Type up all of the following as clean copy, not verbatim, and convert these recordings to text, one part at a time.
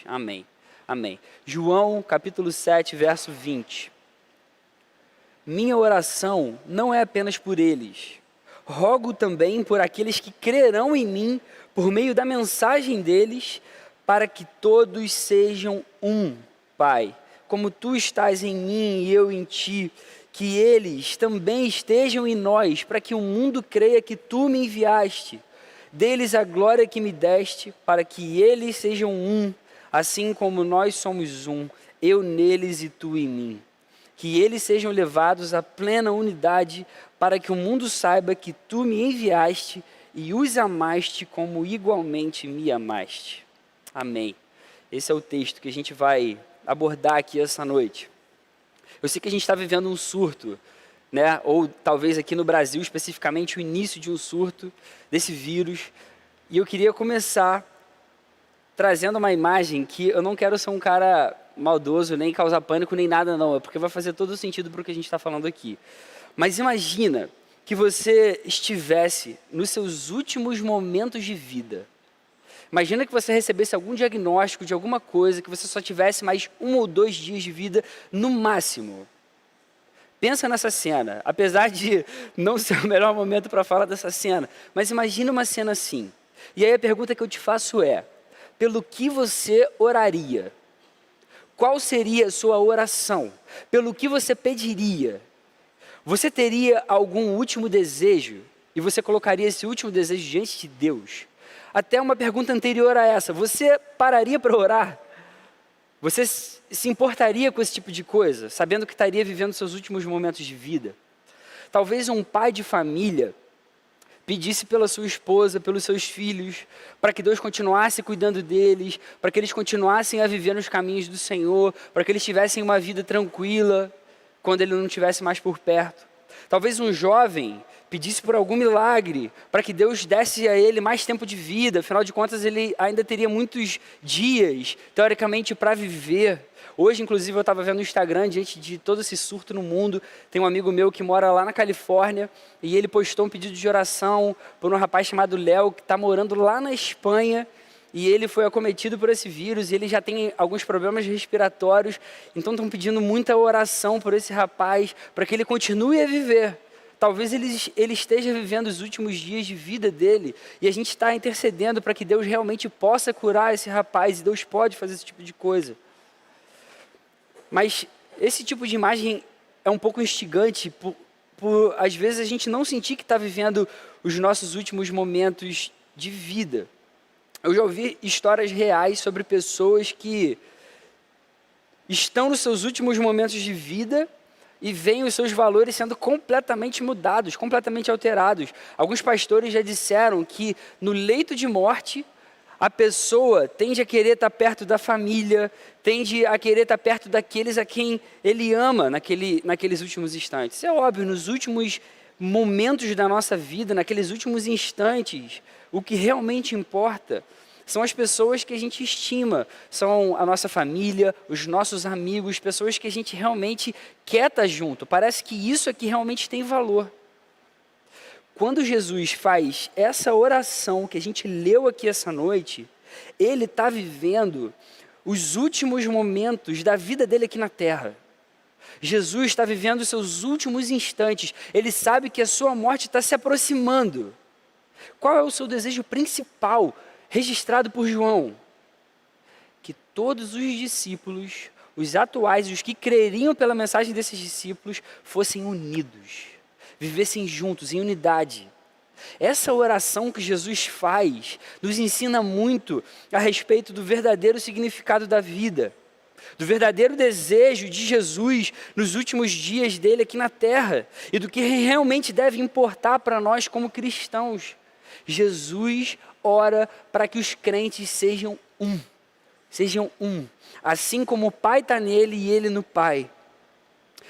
Amém. Amém. João, capítulo 7, verso 20. Minha oração não é apenas por eles. Rogo também por aqueles que crerão em mim por meio da mensagem deles, para que todos sejam um, Pai. Como tu estás em mim e eu em ti, que eles também estejam em nós, para que o mundo creia que tu me enviaste. Deles a glória que me deste, para que eles sejam um, assim como nós somos um, eu neles e tu em mim. Que eles sejam levados à plena unidade, para que o mundo saiba que tu me enviaste e os amaste como igualmente me amaste. Amém. Esse é o texto que a gente vai abordar aqui essa noite. Eu sei que a gente está vivendo um surto, né? Ou talvez aqui no Brasil, especificamente, o início de um surto desse vírus. E eu queria começar trazendo uma imagem que eu não quero ser um cara maldoso, nem causar pânico, nem nada não, é porque vai fazer todo sentido para o que a gente está falando aqui. Mas imagina que você estivesse nos seus últimos momentos de vida. Imagina que você recebesse algum diagnóstico de alguma coisa, que você só tivesse mais 1 ou 2 dias de vida no máximo. Pensa nessa cena, apesar de não ser o melhor momento para falar dessa cena, mas imagina uma cena assim. E aí a pergunta que eu te faço é, pelo que você oraria? Qual seria a sua oração? Pelo que você pediria? Você teria algum último desejo? E você colocaria esse último desejo diante de Deus? Até uma pergunta anterior a essa, você pararia para orar? Você se importaria com esse tipo de coisa, sabendo que estaria vivendo seus últimos momentos de vida? Talvez um pai de família pedisse pela sua esposa, pelos seus filhos, para que Deus continuasse cuidando deles, para que eles continuassem a viver nos caminhos do Senhor, para que eles tivessem uma vida tranquila, quando Ele não estivesse mais por perto. Talvez um jovem pedisse por algum milagre, para que Deus desse a ele mais tempo de vida, afinal de contas ele ainda teria muitos dias, teoricamente, para viver. Hoje, inclusive, eu estava vendo no Instagram, diante de todo esse surto no mundo, tem um amigo meu que mora lá na Califórnia, e ele postou um pedido de oração por um rapaz chamado Léo, que está morando lá na Espanha, e ele foi acometido por esse vírus, e ele já tem alguns problemas respiratórios, então estão pedindo muita oração por esse rapaz, para que ele continue a viver. Talvez ele esteja vivendo os últimos dias de vida dele, e a gente está intercedendo para que Deus realmente possa curar esse rapaz, e Deus pode fazer esse tipo de coisa. Mas esse tipo de imagem é um pouco instigante, por às vezes a gente não sentir que está vivendo os nossos últimos momentos de vida. Eu já ouvi histórias reais sobre pessoas que estão nos seus últimos momentos de vida e veem os seus valores sendo completamente mudados, completamente alterados. Alguns pastores já disseram que no leito de morte, a pessoa tende a querer estar perto da família, tende a querer estar perto daqueles a quem ele ama naqueles últimos instantes. É óbvio, nos últimos momentos da nossa vida, naqueles últimos instantes, o que realmente importa são as pessoas que a gente estima, são a nossa família, os nossos amigos, pessoas que a gente realmente quer estar junto. Parece que isso é que realmente tem valor. Quando Jesus faz essa oração que a gente leu aqui essa noite, Ele está vivendo os últimos momentos da vida dele aqui na terra. Jesus está vivendo os seus últimos instantes. Ele sabe que a sua morte está se aproximando. Qual é o seu desejo principal, registrado por João? Que todos os discípulos, os atuais, os que creriam pela mensagem desses discípulos, fossem unidos, vivessem juntos, em unidade. Essa oração que Jesus faz nos ensina muito a respeito do verdadeiro significado da vida, do verdadeiro desejo de Jesus nos últimos dias dele aqui na terra e do que realmente deve importar para nós como cristãos. Jesus ora para que os crentes sejam um, assim como o Pai está nele e ele no Pai.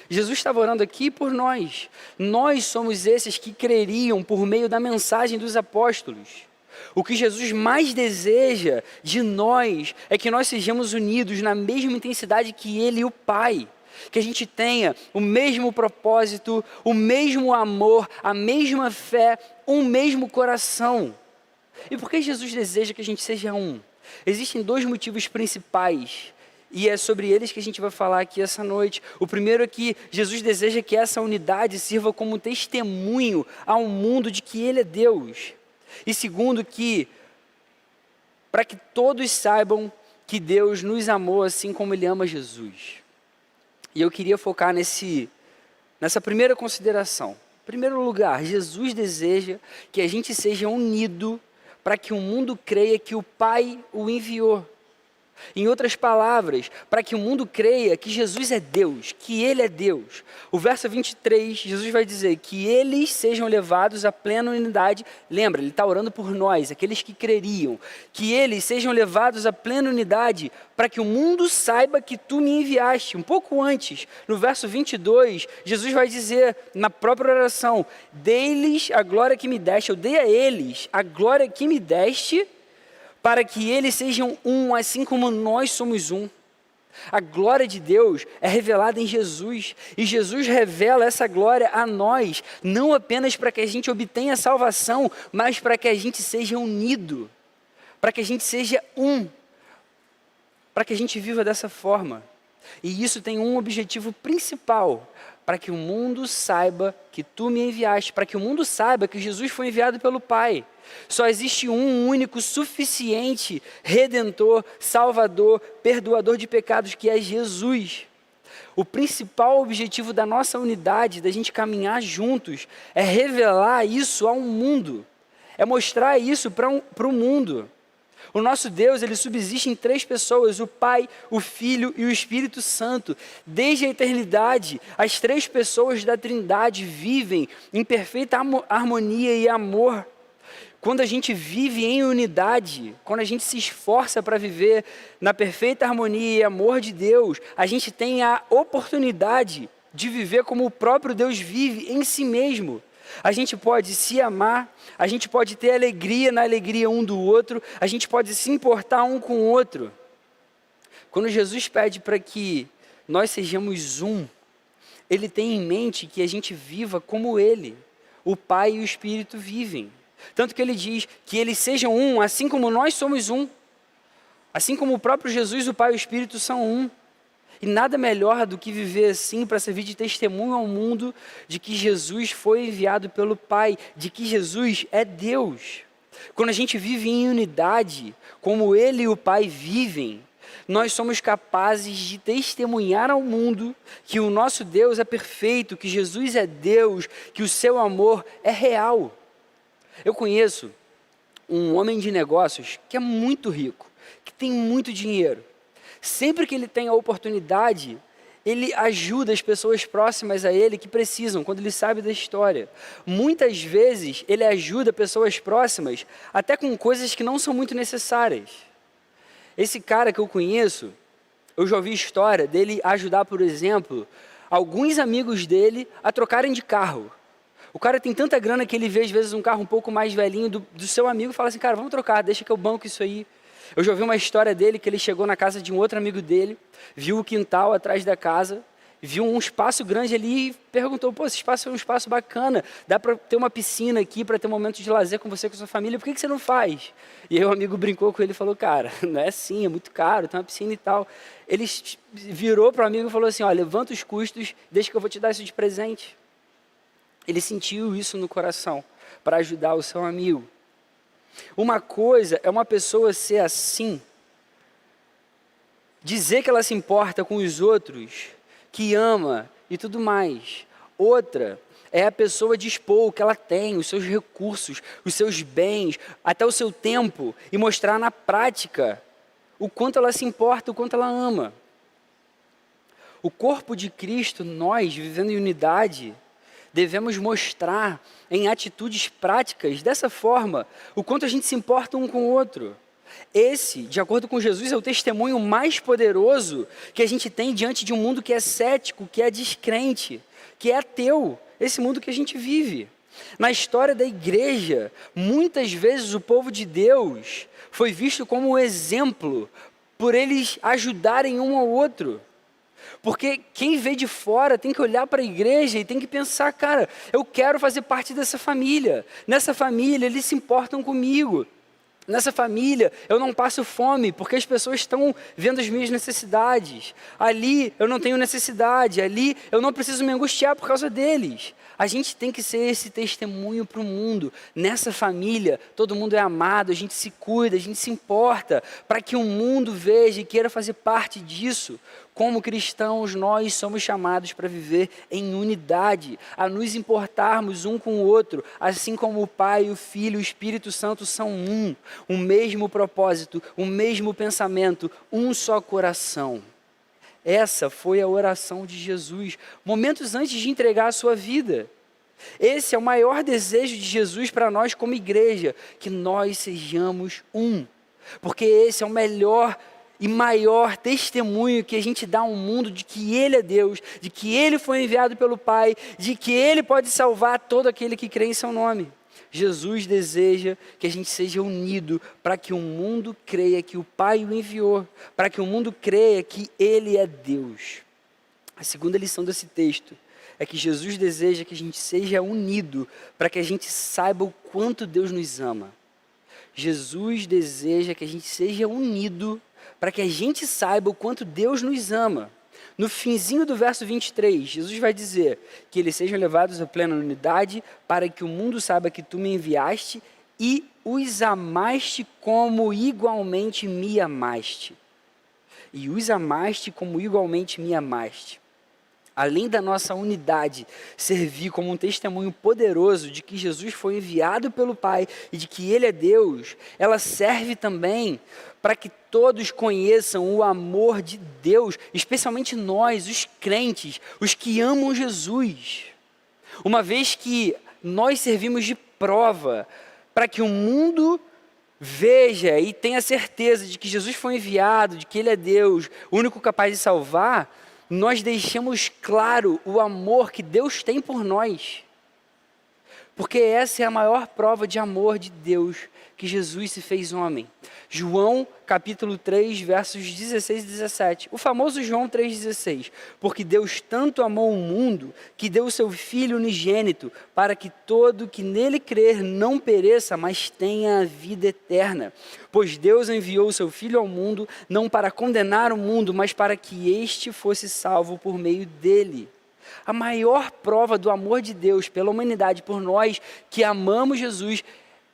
Jesus estava orando aqui por nós. Nós somos esses que creriam por meio da mensagem dos apóstolos. O que Jesus mais deseja de nós é que nós sejamos unidos na mesma intensidade que Ele e o Pai. Que a gente tenha o mesmo propósito, o mesmo amor, a mesma fé, um mesmo coração. E por que Jesus deseja que a gente seja um? Existem dois motivos principais, e é sobre eles que a gente vai falar aqui essa noite. O primeiro é que Jesus deseja que essa unidade sirva como um testemunho ao mundo de que Ele é Deus. E segundo, para que todos saibam que Deus nos amou assim como Ele ama Jesus. E eu queria focar nessa primeira consideração. Em primeiro lugar, Jesus deseja que a gente seja unido para que o mundo creia que o Pai o enviou. Em outras palavras, para que o mundo creia que Jesus é Deus, que Ele é Deus. O verso 23, Jesus vai dizer que eles sejam levados à plena unidade. Lembra, Ele está orando por nós, aqueles que creriam. Que eles sejam levados à plena unidade, para que o mundo saiba que Tu me enviaste. Um pouco antes, no verso 22, Jesus vai dizer na própria oração: dei-lhes a glória que me deste, eu dei a eles a glória que me deste, para que eles sejam um, assim como nós somos um. A glória de Deus é revelada em Jesus, e Jesus revela essa glória a nós, não apenas para que a gente obtenha salvação, mas para que a gente seja unido, para que a gente seja um, para que a gente viva dessa forma. E isso tem um objetivo principal: para que o mundo saiba que Tu me enviaste, para que o mundo saiba que Jesus foi enviado pelo Pai. Só existe um único, suficiente, redentor, salvador, perdoador de pecados, que é Jesus. O principal objetivo da nossa unidade, da gente caminhar juntos, é revelar isso ao mundo, é mostrar isso para o mundo. O nosso Deus, Ele subsiste em 3 pessoas: o Pai, o Filho e o Espírito Santo. Desde a eternidade, as 3 pessoas da Trindade vivem em perfeita harmonia e amor. Quando a gente vive em unidade, quando a gente se esforça para viver na perfeita harmonia e amor de Deus, a gente tem a oportunidade de viver como o próprio Deus vive em si mesmo. A gente pode se amar, a gente pode ter alegria na alegria um do outro, a gente pode se importar um com o outro. Quando Jesus pede para que nós sejamos um, Ele tem em mente que a gente viva como Ele, o Pai e o Espírito vivem. Tanto que Ele diz que eles sejam um, assim como nós somos um. Assim como o próprio Jesus, o Pai e o Espírito são um. E nada melhor do que viver assim para servir de testemunho ao mundo de que Jesus foi enviado pelo Pai, de que Jesus é Deus. Quando a gente vive em unidade, como Ele e o Pai vivem, nós somos capazes de testemunhar ao mundo que o nosso Deus é perfeito, que Jesus é Deus, que o seu amor é real. Eu conheço um homem de negócios que é muito rico, que tem muito dinheiro. Sempre que ele tem a oportunidade, ele ajuda as pessoas próximas a ele que precisam, quando ele sabe da história. Muitas vezes ele ajuda pessoas próximas até com coisas que não são muito necessárias. Esse cara que eu conheço, eu já ouvi história dele ajudar, por exemplo, alguns amigos dele a trocarem de carro. O cara tem tanta grana que ele vê às vezes um carro um pouco mais velhinho do seu amigo e fala assim: cara, vamos trocar, deixa que eu banco isso aí. Eu já ouvi uma história dele que ele chegou na casa de um outro amigo dele, viu o quintal atrás da casa, viu um espaço grande ali e perguntou: pô, esse espaço é um espaço bacana, dá para ter uma piscina aqui, para ter um momento de lazer com você, com a sua família, por que você não faz? E aí o amigo brincou com ele e falou: cara, não é assim, é muito caro, tem uma piscina e tal. Ele virou para o amigo e falou assim: ó, levanta os custos, deixa que eu vou te dar isso de presente. Ele sentiu isso no coração, para ajudar o seu amigo. Uma coisa é uma pessoa ser assim, dizer que ela se importa com os outros, que ama e tudo mais. Outra é a pessoa dispor o que ela tem, os seus recursos, os seus bens, até o seu tempo, e mostrar na prática o quanto ela se importa, o quanto ela ama. O corpo de Cristo, nós, vivendo em unidade, devemos mostrar em atitudes práticas, dessa forma, o quanto a gente se importa um com o outro. Esse, de acordo com Jesus, é o testemunho mais poderoso que a gente tem diante de um mundo que é cético, que é descrente, que é ateu, esse mundo que a gente vive. Na história da igreja, muitas vezes o povo de Deus foi visto como um exemplo por eles ajudarem um ao outro. Porque quem vê de fora tem que olhar para a igreja e tem que pensar: cara, eu quero fazer parte dessa família. Nessa família eles se importam comigo. Nessa família, eu não passo fome, porque as pessoas estão vendo as minhas necessidades. Ali, eu não tenho necessidade. Ali, eu não preciso me angustiar por causa deles. A gente tem que ser esse testemunho para o mundo. Nessa família, todo mundo é amado, a gente se cuida, a gente se importa, para que o mundo veja e queira fazer parte disso. Como cristãos, nós somos chamados para viver em unidade, a nos importarmos um com o outro, assim como o Pai, o Filho e o Espírito Santo são um, o mesmo propósito, o mesmo pensamento, um só coração. Essa foi a oração de Jesus, momentos antes de entregar a sua vida. Esse é o maior desejo de Jesus para nós como igreja, que nós sejamos um, porque esse é o melhor e maior testemunho que a gente dá ao mundo de que Ele é Deus, de que Ele foi enviado pelo Pai, de que Ele pode salvar todo aquele que crê em seu nome. Jesus deseja que a gente seja unido para que o mundo creia que o Pai o enviou, para que o mundo creia que Ele é Deus. A segunda lição desse texto é que Jesus deseja que a gente seja unido para que a gente saiba o quanto Deus nos ama. Jesus deseja que a gente seja unido para que a gente saiba o quanto Deus nos ama. No finzinho do verso 23, Jesus vai dizer que eles sejam levados à plena unidade para que o mundo saiba que tu me enviaste e os amaste como igualmente me amaste. E os amaste como igualmente me amaste. Além da nossa unidade servir como um testemunho poderoso de que Jesus foi enviado pelo Pai e de que Ele é Deus, ela serve também para que todos conheçam o amor de Deus, especialmente nós, os crentes, os que amam Jesus. Uma vez que nós servimos de prova para que o mundo veja e tenha certeza de que Jesus foi enviado, de que Ele é Deus, o único capaz de salvar, nós deixamos claro o amor que Deus tem por nós. Porque essa é a maior prova de amor de Deus, que Jesus se fez homem. João capítulo 3, versos 16 e 17. O famoso João 3,16. Porque Deus tanto amou o mundo, que deu o seu Filho unigênito, para que todo que nele crer não pereça, mas tenha a vida eterna. Pois Deus enviou o seu Filho ao mundo, não para condenar o mundo, mas para que este fosse salvo por meio dele. A maior prova do amor de Deus pela humanidade, por nós que amamos Jesus,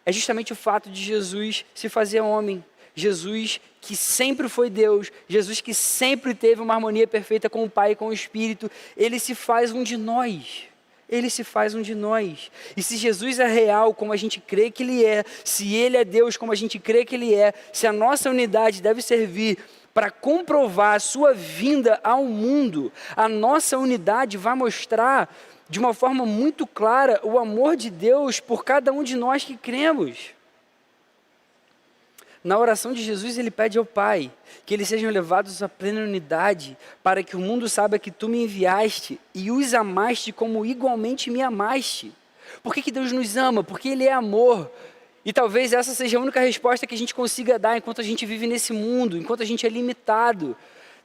é justamente o fato de Jesus se fazer homem. Jesus que sempre foi Deus, Jesus que sempre teve uma harmonia perfeita com o Pai e com o Espírito, Ele se faz um de nós. Ele se faz um de nós. E se Jesus é real como a gente crê que Ele é, se Ele é Deus como a gente crê que Ele é, se a nossa unidade deve servir para comprovar a sua vinda ao mundo, a nossa unidade vai mostrar de uma forma muito clara o amor de Deus por cada um de nós que cremos. Na oração de Jesus, ele pede ao Pai que eles sejam levados à plena unidade, para que o mundo saiba que tu me enviaste e os amaste como igualmente me amaste. Por que Deus nos ama? Porque Ele é amor. E talvez essa seja a única resposta que a gente consiga dar enquanto a gente vive nesse mundo, enquanto a gente é limitado.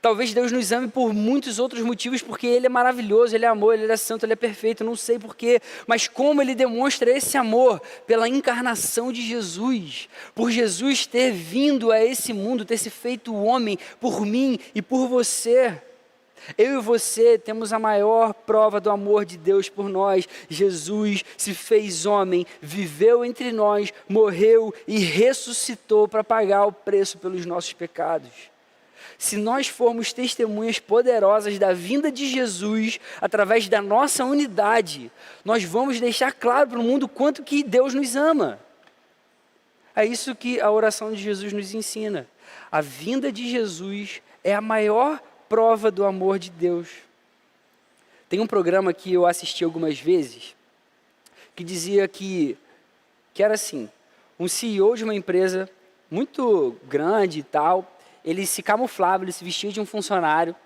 Talvez Deus nos ame por muitos outros motivos, porque Ele é maravilhoso, Ele é amor, Ele é santo, Ele é perfeito, não sei porquê. Mas como Ele demonstra esse amor? Pela encarnação de Jesus. Por Jesus ter vindo a esse mundo, ter se feito homem por mim e por você. Eu e você temos a maior prova do amor de Deus por nós. Jesus se fez homem, viveu entre nós, morreu e ressuscitou para pagar o preço pelos nossos pecados. Se nós formos testemunhas poderosas da vinda de Jesus, através da nossa unidade, nós vamos deixar claro para o mundo quanto que Deus nos ama. É isso que a oração de Jesus nos ensina. A vinda de Jesus é a maior prova do amor de Deus. Tem um programa que eu assisti algumas vezes, que dizia que era assim, um CEO de uma empresa muito grande e tal, ele se camuflava, ele se vestia de um funcionário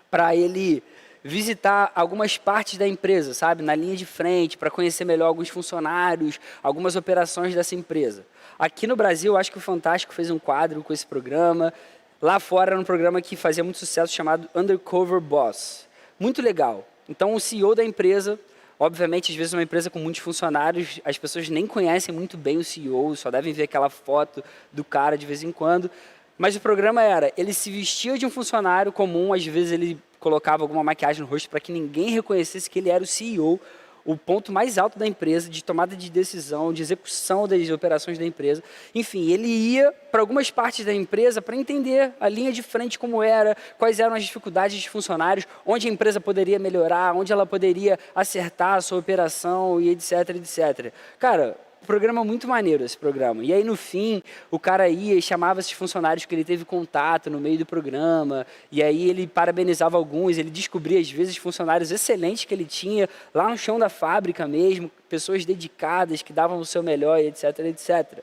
para ele visitar algumas partes da empresa, sabe, na linha de frente, para conhecer melhor alguns funcionários, algumas operações dessa empresa. Aqui no Brasil, eu acho que o Fantástico fez um quadro com esse programa. Lá fora era um programa que fazia muito sucesso chamado Undercover Boss. Muito legal. Então o CEO da empresa Obviamente, às vezes, uma empresa com muitos funcionários, as pessoas nem conhecem muito bem o CEO, só devem ver aquela foto do cara de vez em quando. Mas o programa era, ele se vestia de um funcionário comum, às vezes ele colocava alguma maquiagem no rosto para que ninguém reconhecesse que ele era o CEO, o ponto mais alto da empresa, de tomada de decisão, de execução das operações da empresa. Enfim, ele ia para algumas partes da empresa para entender a linha de frente como era, quais eram as dificuldades de funcionários, onde a empresa poderia melhorar, onde ela poderia acertar a sua operação e etc, etc. Cara, programa muito maneiro esse programa. E aí no fim, o cara ia e chamava esses funcionários que ele teve contato no meio do programa, e aí ele parabenizava alguns, ele descobria às vezes funcionários excelentes que ele tinha lá no chão da fábrica mesmo, pessoas dedicadas que davam o seu melhor, etc, etc.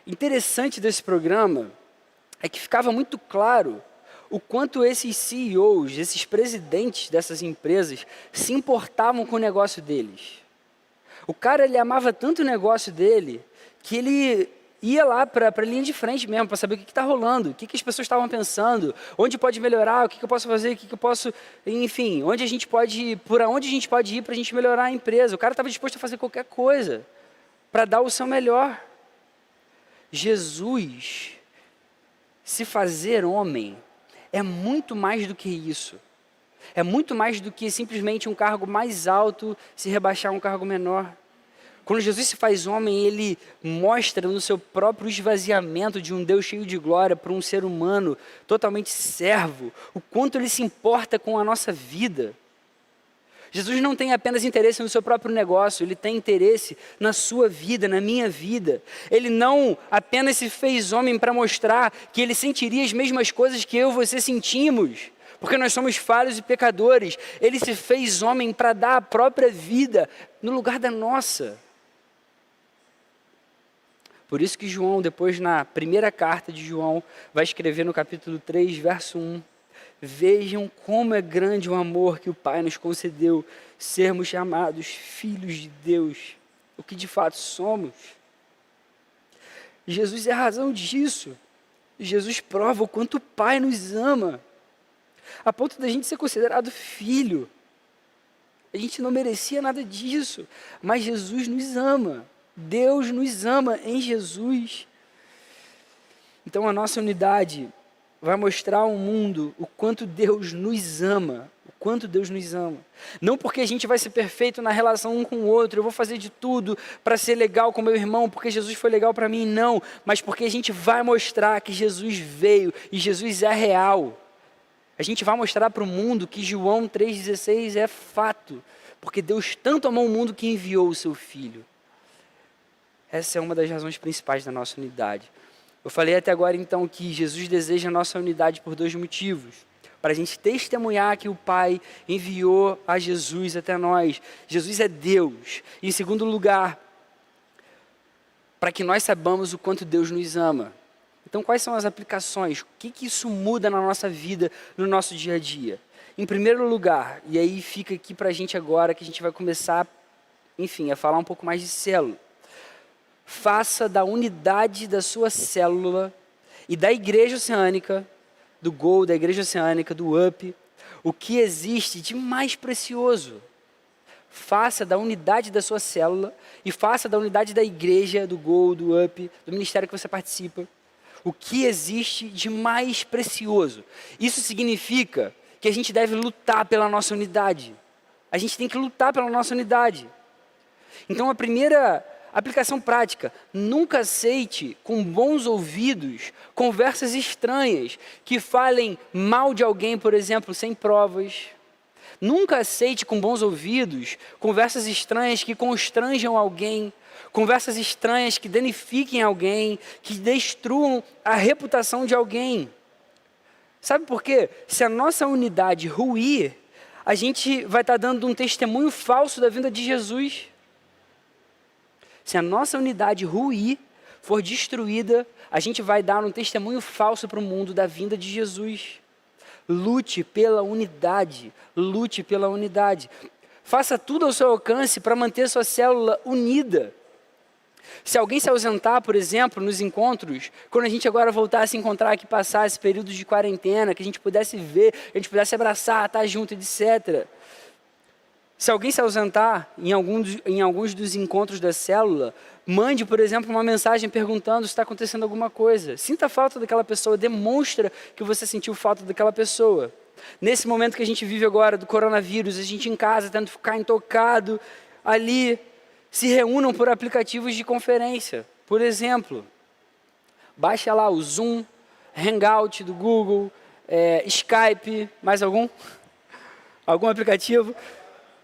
Interessante desse programa é que ficava muito claro o quanto esses CEOs, esses presidentes dessas empresas se importavam com o negócio deles. O cara, ele amava tanto o negócio dele, que ele ia lá para a linha de frente mesmo, para saber o que está rolando, o que as pessoas estavam pensando, onde pode melhorar, o que eu posso fazer, o que eu posso... Enfim, onde a gente pode, por onde a gente pode ir para a gente melhorar a empresa. O cara estava disposto a fazer qualquer coisa para dar o seu melhor. Jesus, se fazer homem, é muito mais do que isso. É muito mais do que simplesmente um cargo mais alto se rebaixar a um cargo menor. Quando Jesus se faz homem, ele mostra no seu próprio esvaziamento de um Deus cheio de glória para um ser humano totalmente servo, o quanto ele se importa com a nossa vida. Jesus não tem apenas interesse no seu próprio negócio, ele tem interesse na sua vida, na minha vida. Ele não apenas se fez homem para mostrar que ele sentiria as mesmas coisas que eu e você sentimos, porque nós somos falhos e pecadores. Ele se fez homem para dar a própria vida no lugar da nossa. Por isso que João, depois na primeira carta de João, vai escrever no capítulo 3, verso 1, vejam como é grande o amor que o Pai nos concedeu, sermos chamados filhos de Deus, o que de fato somos. Jesus é a razão disso. Jesus prova o quanto o Pai nos ama, a ponto da gente ser considerado filho. A gente não merecia nada disso, mas Jesus nos ama. Deus nos ama em Jesus. Então a nossa unidade vai mostrar ao mundo o quanto Deus nos ama, o quanto Deus nos ama. Não porque a gente vai ser perfeito na relação um com o outro, eu vou fazer de tudo para ser legal com meu irmão, porque Jesus foi legal para mim, não. Mas porque a gente vai mostrar que Jesus veio e Jesus é real. A gente vai mostrar para o mundo que João 3,16 é fato, porque Deus tanto amou o mundo que enviou o seu Filho. Essa é uma das razões principais da nossa unidade. Eu falei até agora, então, que Jesus deseja a nossa unidade por 2 motivos. Para a gente testemunhar que o Pai enviou a Jesus até nós. Jesus é Deus. E, em segundo lugar, para que nós saibamos o quanto Deus nos ama. Então, quais são as aplicações? O que isso muda na nossa vida, no nosso dia a dia? Em primeiro lugar, e aí fica aqui para a gente agora, que a gente vai começar, enfim, a falar um pouco mais de célula. Faça da unidade da sua célula e da igreja oceânica, do Gol, da igreja oceânica, do UP, o que existe de mais precioso. Faça da unidade da sua célula e faça da unidade da igreja, do Gol, do UP, do ministério que você participa, o que existe de mais precioso. Isso significa que a gente deve lutar pela nossa unidade. A gente tem que lutar pela nossa unidade. Então a primeira aplicação prática, nunca aceite com bons ouvidos conversas estranhas que falem mal de alguém, por exemplo, sem provas. Nunca aceite com bons ouvidos conversas estranhas que constranjam alguém, conversas estranhas que danifiquem alguém, que destruam a reputação de alguém. Sabe por quê? Se a nossa unidade ruir, a gente vai estar dando um testemunho falso da vinda de Jesus. Se a nossa unidade ruir, for destruída, a gente vai dar um testemunho falso para o mundo da vinda de Jesus. Lute pela unidade, lute pela unidade. Faça tudo ao seu alcance para manter sua célula unida. Se alguém se ausentar, por exemplo, nos encontros, quando a gente agora voltar a se encontrar aqui, passar esse período de quarentena, que a gente pudesse ver, que a gente pudesse abraçar, estar junto, etc. Se alguém se ausentar em alguns dos encontros da célula, mande, por exemplo, uma mensagem perguntando se está acontecendo alguma coisa. Sinta falta daquela pessoa, demonstra que você sentiu falta daquela pessoa. Nesse momento que a gente vive agora do coronavírus, a gente em casa tendo que ficar intocado ali, se reúnam por aplicativos de conferência. Por exemplo, baixa lá o Zoom, Hangout do Google, Skype, mais algum? Algum aplicativo?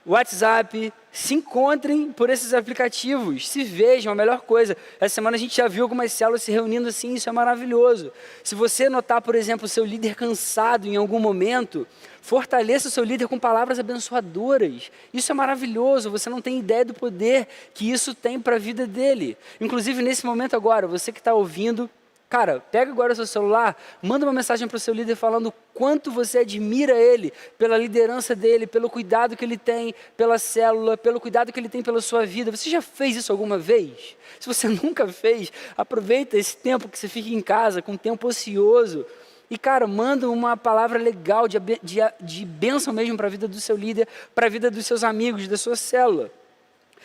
WhatsApp, se encontrem por esses aplicativos, se vejam, a melhor coisa. Essa semana a gente já viu algumas células se reunindo assim, isso é maravilhoso. Se você notar, por exemplo, o seu líder cansado em algum momento, fortaleça o seu líder com palavras abençoadoras. Isso é maravilhoso, você não tem ideia do poder que isso tem para a vida dele. Inclusive, nesse momento agora, você que está ouvindo, cara, pega agora o seu celular, manda uma mensagem para o seu líder falando o quanto você admira ele, pela liderança dele, pelo cuidado que ele tem pela célula, pelo cuidado que ele tem pela sua vida. Você já fez isso alguma vez? Se você nunca fez, aproveita esse tempo que você fica em casa, com tempo ocioso, e cara, manda uma palavra legal de bênção mesmo para a vida do seu líder, para a vida dos seus amigos, da sua célula.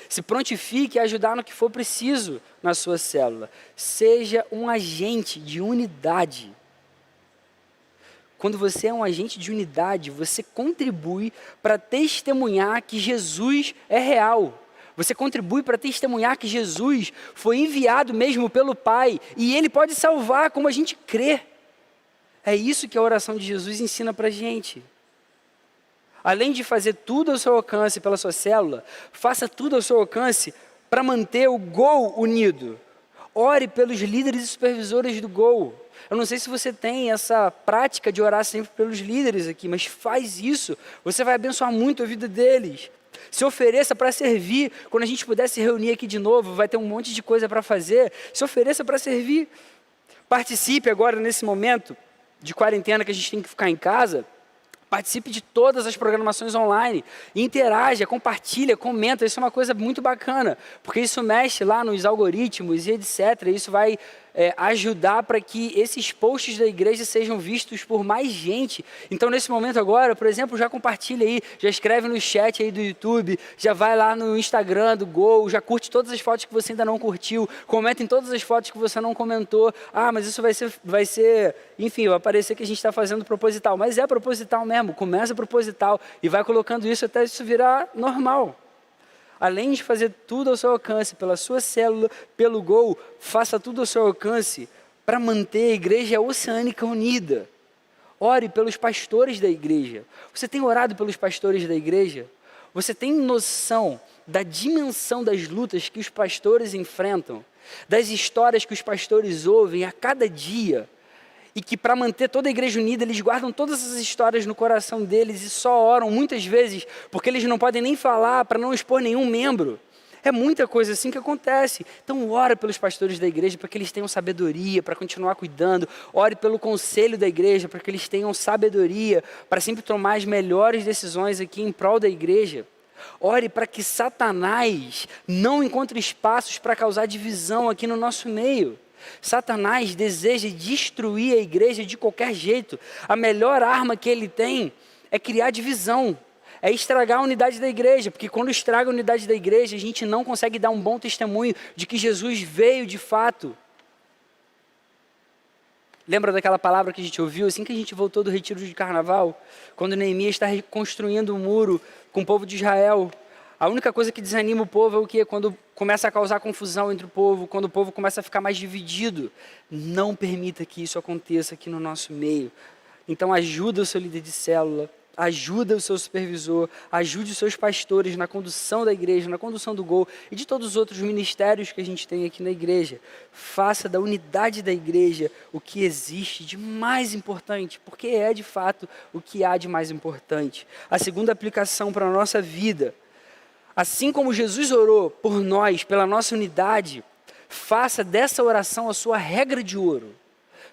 Se prontifique a ajudar no que for preciso na sua célula. Seja um agente de unidade. Quando você é um agente de unidade, você contribui para testemunhar que Jesus é real. Você contribui para testemunhar que Jesus foi enviado mesmo pelo Pai e Ele pode salvar como a gente crê. É isso que a oração de Jesus ensina para a gente. Além de fazer tudo ao seu alcance pela sua célula, faça tudo ao seu alcance para manter o GOL unido. Ore pelos líderes e supervisores do GOL. Eu não sei se você tem essa prática de orar sempre pelos líderes aqui, mas faz isso. Você vai abençoar muito a vida deles. Se ofereça para servir. Quando a gente puder se reunir aqui de novo, vai ter um monte de coisa para fazer. Se ofereça para servir. Participe agora nesse momento de quarentena que a gente tem que ficar em casa. Participe de todas as programações online, interaja, compartilha, comenta, isso é uma coisa muito bacana, porque isso mexe lá nos algoritmos e etc. Isso vai ajudar para que esses posts da igreja sejam vistos por mais gente. Então, nesse momento agora, por exemplo, já compartilha aí, já escreve no chat aí do YouTube, já vai lá no Instagram do Gol, já curte todas as fotos que você ainda não curtiu, comenta em todas as fotos que você não comentou. Ah, mas isso vai ser, enfim, vai parecer que a gente está fazendo proposital, mas é proposital mesmo, começa proposital e vai colocando isso até isso virar normal. Além de fazer tudo ao seu alcance, pela sua célula, pelo Gol, faça tudo ao seu alcance para manter a igreja oceânica unida. Ore pelos pastores da igreja. Você tem orado pelos pastores da igreja? Você tem noção da dimensão das lutas que os pastores enfrentam? Das histórias que os pastores ouvem a cada dia? E que para manter toda a igreja unida, eles guardam todas essas histórias no coração deles e só oram muitas vezes, porque eles não podem nem falar para não expor nenhum membro. É muita coisa assim que acontece. Então ora pelos pastores da igreja para que eles tenham sabedoria, para continuar cuidando. Ore pelo conselho da igreja para que eles tenham sabedoria, para sempre tomar as melhores decisões aqui em prol da igreja. Ore para que Satanás não encontre espaços para causar divisão aqui no nosso meio. Satanás deseja destruir a igreja de qualquer jeito. A melhor arma que ele tem é criar divisão, é estragar a unidade da igreja, porque quando estraga a unidade da igreja, a gente não consegue dar um bom testemunho de que Jesus veio de fato. Lembra daquela palavra que a gente ouviu assim que a gente voltou do retiro de carnaval? Quando Neemias está reconstruindo o muro com o povo de Israel. A única coisa que desanima o povo é o quê? Quando começa a causar confusão entre o povo, quando o povo começa a ficar mais dividido. Não permita que isso aconteça aqui no nosso meio. Então ajuda o seu líder de célula, ajuda o seu supervisor, ajude os seus pastores na condução da igreja, na condução do Gol e de todos os outros ministérios que a gente tem aqui na igreja. Faça da unidade da igreja o que existe de mais importante, porque é de fato o que há de mais importante. A segunda aplicação para a nossa vida. Assim como Jesus orou por nós, pela nossa unidade, faça dessa oração a sua regra de ouro.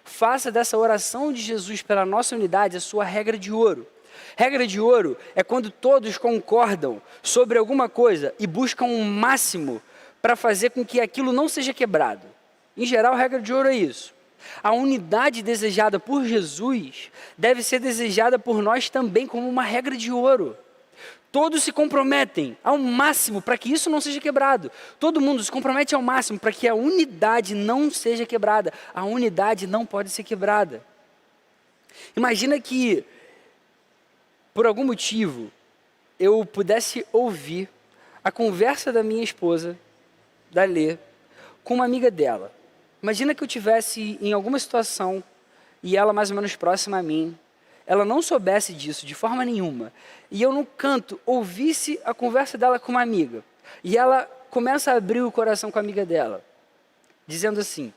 Faça dessa oração de Jesus pela nossa unidade a sua regra de ouro. Regra de ouro é quando todos concordam sobre alguma coisa e buscam um máximo para fazer com que aquilo não seja quebrado. Em geral, regra de ouro é isso. A unidade desejada por Jesus deve ser desejada por nós também como uma regra de ouro. Todos se comprometem ao máximo para que isso não seja quebrado. Todo mundo se compromete ao máximo para que a unidade não seja quebrada. A unidade não pode ser quebrada. Imagina que, por algum motivo, eu pudesse ouvir a conversa da minha esposa, da Lê, com uma amiga dela. Imagina que eu estivesse em alguma situação e ela mais ou menos próxima a mim, ela não soubesse disso de forma nenhuma, e eu no canto ouvisse a conversa dela com uma amiga, e ela começa a abrir o coração com a amiga dela, dizendo assim: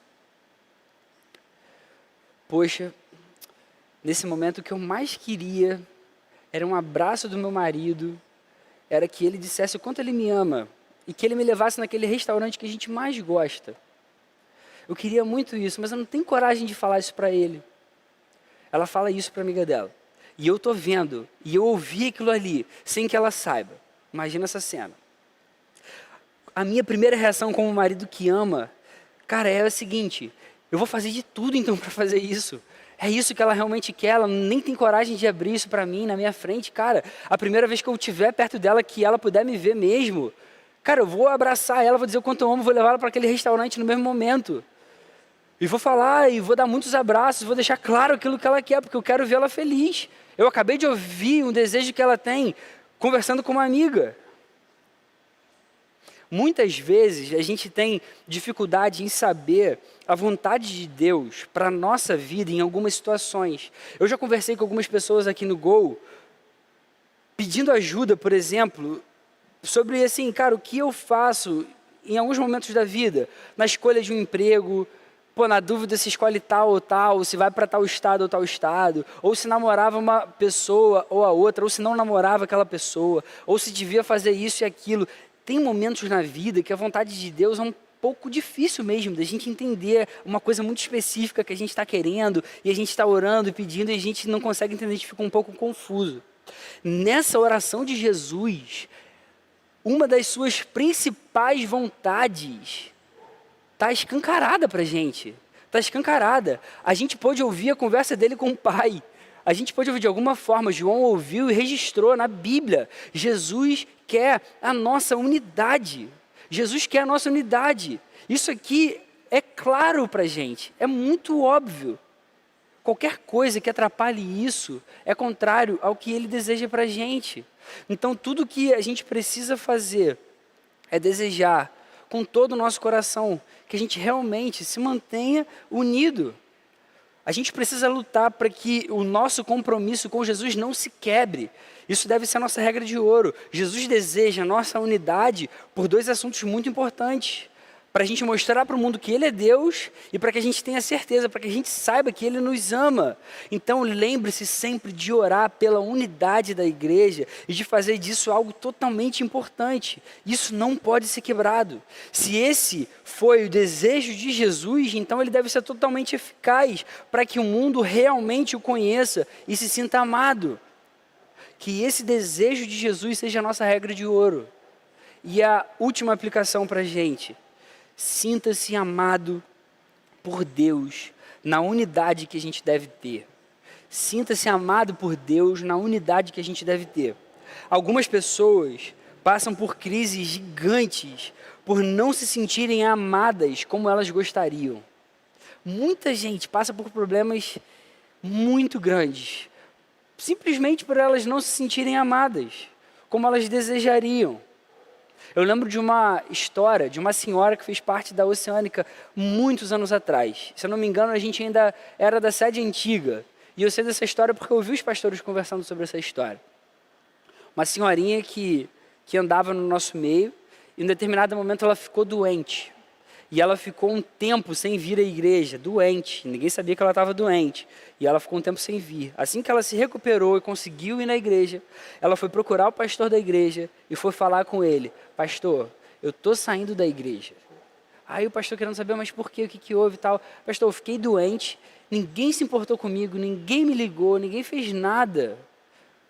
poxa, nesse momento o que eu mais queria era um abraço do meu marido, era que ele dissesse o quanto ele me ama, e que ele me levasse naquele restaurante que a gente mais gosta. Eu queria muito isso, mas eu não tenho coragem de falar isso para ele. Ela fala isso para a amiga dela. E eu estou vendo, e eu ouvi aquilo ali, sem que ela saiba. Imagina essa cena. A minha primeira reação como marido que ama, cara, é a seguinte: eu vou fazer de tudo então para fazer isso. É isso que ela realmente quer, ela nem tem coragem de abrir isso para mim, na minha frente. Cara, a primeira vez que eu estiver perto dela, que ela puder me ver mesmo, cara, eu vou abraçar ela, vou dizer o quanto eu amo, vou levar ela para aquele restaurante no mesmo momento. E vou falar, e vou dar muitos abraços, vou deixar claro aquilo que ela quer, porque eu quero ver ela feliz. Eu acabei de ouvir um desejo que ela tem, conversando com uma amiga. Muitas vezes a gente tem dificuldade em saber a vontade de Deus para a nossa vida em algumas situações. Eu já conversei com algumas pessoas aqui no Gol, pedindo ajuda, por exemplo, sobre assim, cara, o que eu faço em alguns momentos da vida, na escolha de um emprego. Pô, na dúvida se escolhe tal ou tal, se vai para tal estado ou tal estado, ou se namorava uma pessoa ou a outra, ou se não namorava aquela pessoa, ou se devia fazer isso e aquilo. Tem momentos na vida que a vontade de Deus é um pouco difícil mesmo, da gente entender uma coisa muito específica que a gente está querendo, e a gente está orando e pedindo, e a gente não consegue entender, a gente fica um pouco confuso. Nessa oração de Jesus, uma das suas principais vontades está escancarada para a gente. Está escancarada. A gente pôde ouvir a conversa dele com o Pai. A gente pôde ouvir de alguma forma. João ouviu e registrou na Bíblia. Jesus quer a nossa unidade. Jesus quer a nossa unidade. Isso aqui é claro para a gente. É muito óbvio. Qualquer coisa que atrapalhe isso é contrário ao que ele deseja para a gente. Então, tudo que a gente precisa fazer é desejar com todo o nosso coração que a gente realmente se mantenha unido. A gente precisa lutar para que o nosso compromisso com Jesus não se quebre. Isso deve ser a nossa regra de ouro. Jesus deseja a nossa unidade por dois assuntos muito importantes. Para a gente mostrar para o mundo que Ele é Deus e para que a gente tenha certeza, para que a gente saiba que Ele nos ama. Então lembre-se sempre de orar pela unidade da igreja e de fazer disso algo totalmente importante. Isso não pode ser quebrado. Se esse foi o desejo de Jesus, então ele deve ser totalmente eficaz para que o mundo realmente o conheça e se sinta amado. Que esse desejo de Jesus seja a nossa regra de ouro. E a última aplicação para a gente: sinta-se amado por Deus na unidade que a gente deve ter. Sinta-se amado por Deus na unidade que a gente deve ter. Algumas pessoas passam por crises gigantes por não se sentirem amadas como elas gostariam. Muita gente passa por problemas muito grandes, simplesmente por elas não se sentirem amadas como elas desejariam. Eu lembro de uma história de uma senhora que fez parte da Oceânica muitos anos atrás. Se eu não me engano, a gente ainda era da sede antiga. E eu sei dessa história porque eu ouvi os pastores conversando sobre essa história. Uma senhorinha que andava no nosso meio, e em um determinado momento ela ficou doente. E ela ficou um tempo sem vir à igreja, doente. Ninguém sabia que ela estava doente. E ela ficou um tempo sem vir. Assim que ela se recuperou e conseguiu ir na igreja, ela foi procurar o pastor da igreja e foi falar com ele: pastor, eu estou saindo da igreja. Aí o pastor querendo saber, mas por quê? O que houve e tal? Pastor, eu fiquei doente, ninguém se importou comigo, ninguém me ligou, ninguém fez nada.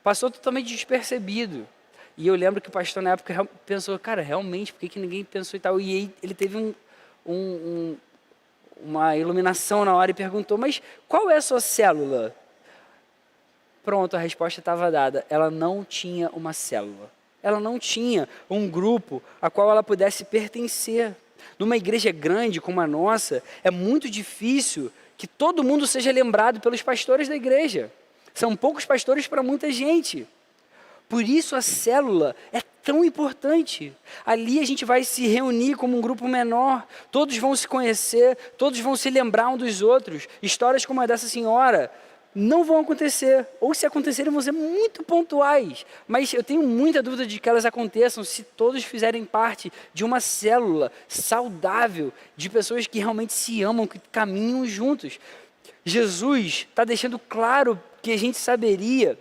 Passou totalmente despercebido. E eu lembro que o pastor na época pensou, cara, realmente, por que ninguém pensou e tal? E aí ele teve uma iluminação na hora e perguntou, mas qual é a sua célula? Pronto, a resposta estava dada. Ela não tinha uma célula. Ela não tinha um grupo a qual ela pudesse pertencer. Numa igreja grande como a nossa, é muito difícil que todo mundo seja lembrado pelos pastores da igreja. São poucos pastores para muita gente. Por isso a célula é tão importante. Ali a gente vai se reunir como um grupo menor, todos vão se conhecer, todos vão se lembrar um dos outros. Histórias como a dessa senhora não vão acontecer, ou se acontecerem vão ser muito pontuais, mas eu tenho muita dúvida de que elas aconteçam se todos fizerem parte de uma célula saudável, de pessoas que realmente se amam, que caminham juntos. Jesus está deixando claro que a gente saberia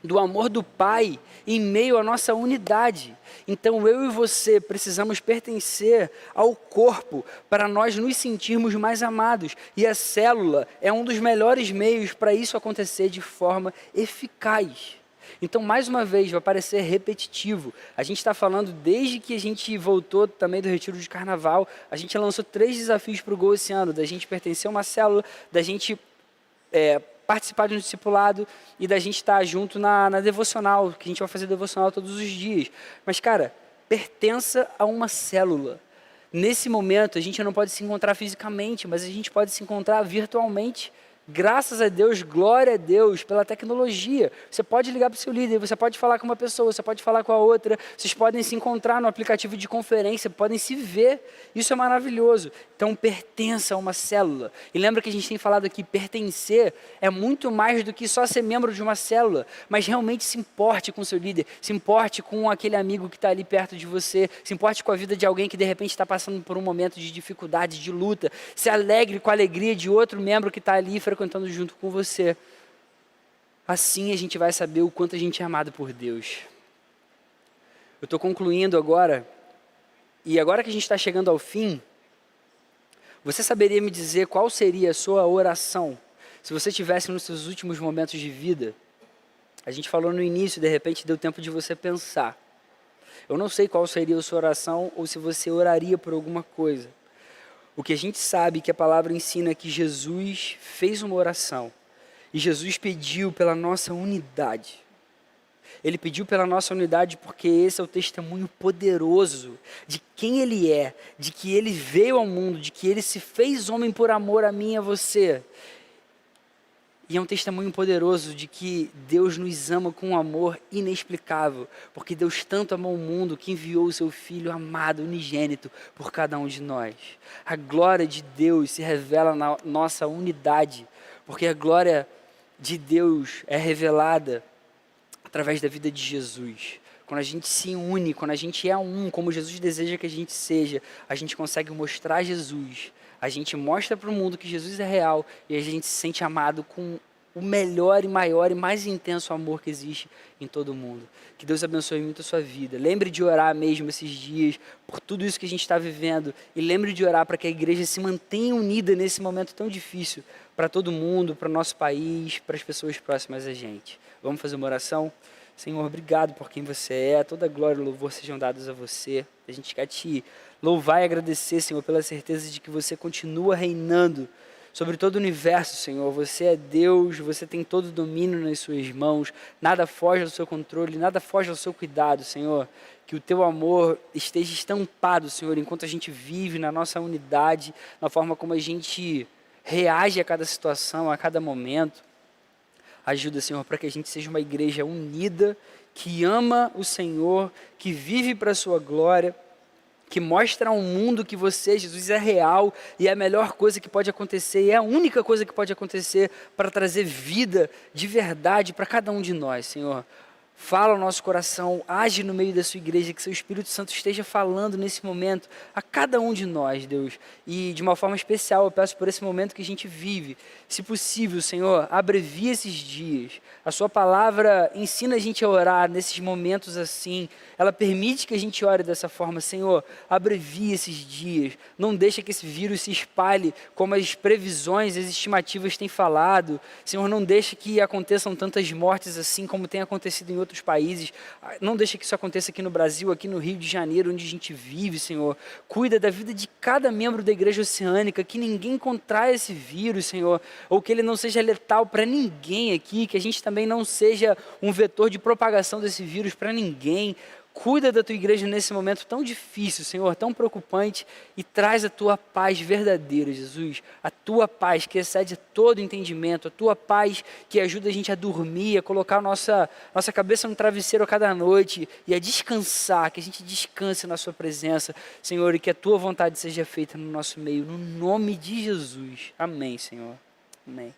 do amor do Pai em meio à nossa unidade. Então eu e você precisamos pertencer ao corpo para nós nos sentirmos mais amados. E a célula é um dos melhores meios para isso acontecer de forma eficaz. Então, mais uma vez, vai parecer repetitivo. A gente está falando desde que a gente voltou também do retiro de carnaval. A gente lançou 3 desafios para o Gol esse ano. Da gente pertencer a uma célula, da gente participar de um discipulado e da gente estar junto na devocional, que a gente vai fazer devocional todos os dias. Mas, cara, pertença a uma célula. Nesse momento, a gente não pode se encontrar fisicamente, mas a gente pode se encontrar virtualmente. Graças a Deus, glória a Deus pela tecnologia. Você pode ligar para o seu líder, você pode falar com uma pessoa, você pode falar com a outra, vocês podem se encontrar no aplicativo de conferência, podem se ver. Isso é maravilhoso. Então, pertença a uma célula. E lembra que a gente tem falado aqui, pertencer é muito mais do que só ser membro de uma célula, mas realmente se importe com o seu líder, se importe com aquele amigo que está ali perto de você, se importe com a vida de alguém que de repente está passando por um momento de dificuldade, de luta, se alegre com a alegria de outro membro que está ali frequentando junto com você. Assim a gente vai saber o quanto a gente é amado por Deus. Eu estou concluindo agora, e agora que a gente está chegando ao fim, você saberia me dizer qual seria a sua oração se você estivesse nos seus últimos momentos de vida? A gente falou no início, de repente deu tempo de você pensar. Eu não sei qual seria a sua oração ou se você oraria por alguma coisa. O que a gente sabe que a palavra ensina é que Jesus fez uma oração e Jesus pediu pela nossa unidade. Ele pediu pela nossa unidade porque esse é o testemunho poderoso de quem Ele é, de que Ele veio ao mundo, de que Ele se fez homem por amor a mim e a você. E é um testemunho poderoso de que Deus nos ama com um amor inexplicável, porque Deus tanto amou o mundo que enviou o seu Filho amado, unigênito, por cada um de nós. A glória de Deus se revela na nossa unidade, porque a glória de Deus é revelada através da vida de Jesus. Quando a gente se une, quando a gente é um, como Jesus deseja que a gente seja, a gente consegue mostrar Jesus. A gente mostra para o mundo que Jesus é real e a gente se sente amado com o melhor e maior e mais intenso amor que existe em todo o mundo. Que Deus abençoe muito a sua vida. Lembre de orar mesmo esses dias por tudo isso que a gente está vivendo e lembre de orar para que a igreja se mantenha unida nesse momento tão difícil para todo mundo, para o nosso país, para as pessoas próximas a gente. Vamos fazer uma oração? Senhor, obrigado por quem você é, toda glória e louvor sejam dados a você. A gente quer te louvar e agradecer, Senhor, pela certeza de que você continua reinando sobre todo o universo, Senhor. Você é Deus, você tem todo o domínio nas suas mãos, nada foge ao seu controle, nada foge ao seu cuidado, Senhor. Que o teu amor esteja estampado, Senhor, enquanto a gente vive na nossa unidade, na forma como a gente reage a cada situação, a cada momento. Ajuda, Senhor, para que a gente seja uma igreja unida, que ama o Senhor, que vive para a sua glória, que mostra ao mundo que você, Jesus, é real e é a melhor coisa que pode acontecer, e é a única coisa que pode acontecer para trazer vida de verdade para cada um de nós, Senhor. Fala ao nosso coração, age no meio da sua igreja, que seu Espírito Santo esteja falando nesse momento a cada um de nós, Deus. E de uma forma especial eu peço por esse momento que a gente vive. Se possível, Senhor, abrevia esses dias. A sua palavra ensina a gente a orar nesses momentos assim. Ela permite que a gente ore dessa forma. Senhor, abrevia esses dias. Não deixa que esse vírus se espalhe como as previsões, as estimativas têm falado. Senhor, não deixa que aconteçam tantas mortes assim como tem acontecido em outros países. Não deixa que isso aconteça aqui no Brasil, aqui no Rio de Janeiro, onde a gente vive, Senhor. Cuida da vida de cada membro da Igreja Oceânica, que ninguém contraia esse vírus, Senhor, ou que ele não seja letal para ninguém aqui, que a gente também não seja um vetor de propagação desse vírus para ninguém. Cuida da tua igreja nesse momento tão difícil, Senhor, tão preocupante, e traz a tua paz verdadeira, Jesus. A tua paz que excede todo entendimento, a tua paz que ajuda a gente a dormir, a colocar a nossa cabeça no travesseiro a cada noite e a descansar, que a gente descanse na sua presença, Senhor, e que a tua vontade seja feita no nosso meio, no nome de Jesus. Amém, Senhor. Amém.